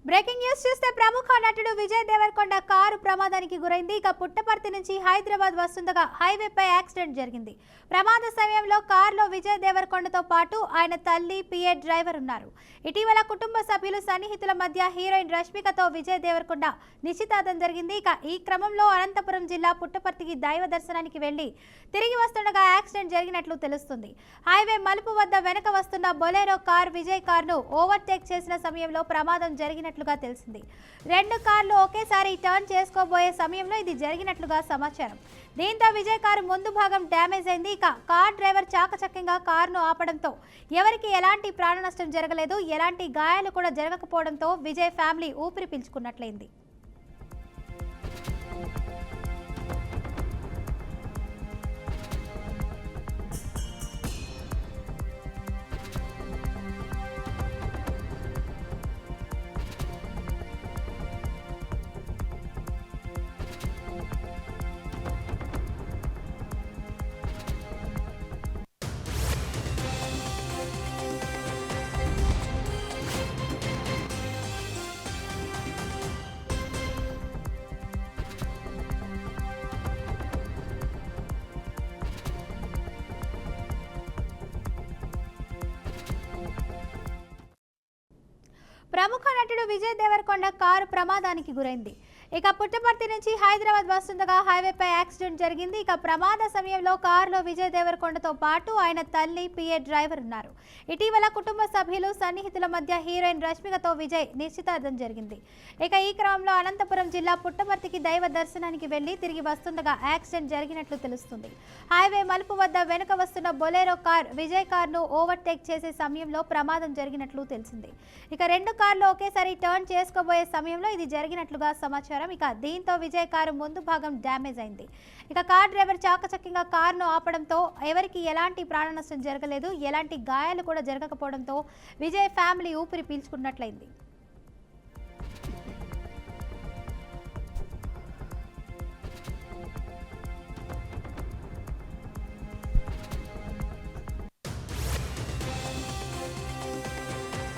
Breaking news చూస్తే ప్రముఖ నటుడు విజయ్ దేవరకొండ కారు ప్రమాదానికి గురైంది. ఇక పుట్టపర్తి నుంచి హైదరాబాద్ వస్తుండగా హైవేపై యాక్సిడెంట్ జరిగింది. ప్రమాద సమయంలో కారులో విజయ్ దేవరకొండతో పాటు ఆయన తల్లి, పిఏ డ్రైవర్ ఉన్నారు. ఇటీవల కుటుంబ సభ్యులు, సన్నిహితుల మధ్య హీరోయిన్ రష్మికతో విజయ్ దేవరకొండ నిశ్చితార్థం జరిగింది. ఇక ఈ క్రమంలో అనంతపురం జిల్లా పుట్టపర్తికి దైవ దర్శనానికి వెళ్లి తిరిగి వస్తుండగా యాక్సిడెంట్ జరిగినట్లు తెలుస్తుంది. హైవే మలుపు వద్ద వెనక వస్తున్న బొలెరో కార్ విజయ్ కారును ఓవర్టేక్ చేసిన సమయంలో ప్రమాదం జరిగినట్లుగా తెలిసింది. రెండు కార్లు ఒకేసారి టర్న్ చేసుకోబోయే సమయంలో ఇది జరిగినట్లుగా సమాచారం. దీంతో విజయ్ కారు ముందు భాగం డ్యామేజ్ అయింది. ఇక కార్ డ్రైవర్ చాకచక్యంగా కారును ఆపడంతో ఎవరికి ఎలాంటి ప్రాణ నష్టం జరగలేదు. ఎలాంటి గాయాలు కూడా జరగకపోవడంతో విజయ్ ఫ్యామిలీ ఊపిరి పీల్చుకున్నట్లయింది. ప్రముఖ నటుడు విజయ్ దేవరకొండ కారు ప్రమాదానికి గురైంది. ఇక పుట్టపర్తి నుంచి హైదరాబాద్ వస్తుండగా హైవేపై యాక్సిడెంట్ జరిగింది. ఇక ప్రమాద సమయంలో కారులో విజయ్ దేవరకొండతో పాటు ఆయన తల్లి, పిఏ డ్రైవర్ ఉన్నారు. ఇటీవల కుటుంబ సభ్యులు, సన్నిహితుల మధ్య హీరోయిన్ రష్మికతో విజయ్ నిశ్చితార్థం జరిగింది. ఇక ఈ క్రమంలో అనంతపురం జిల్లా పుట్టపర్తికి దైవ దర్శనానికి వెళ్లి తిరిగి వస్తుండగా యాక్సిడెంట్ జరిగినట్లు తెలుస్తుంది. హైవే మలుపు వద్ద వెనుక వస్తున్న బొలెరో కార్ విజయ్ కారును ఓవర్టేక్ చేసే సమయంలో ప్రమాదం జరిగినట్లు తెలిసింది. ఇక రెండు కార్లు ఒకేసారి టర్న్ చేసుకోబోయే సమయంలో ఇది జరిగినట్లుగా సమాచారం. ఇక దీంతో విజయ్ కారు ముందు భాగం డ్యామేజ్ అయింది. ఇక కార్ డ్రైవర్ చాకచక్యంగా కారును ఆపడంతో ఎవరికి ఎలాంటి ప్రాణ నష్టం జరగలేదు. ఎలాంటి గాయాలు కూడా జరగకపోవడంతో విజయ్ ఫ్యామిలీ ఊపిరి పీల్చుకున్నట్లయింది.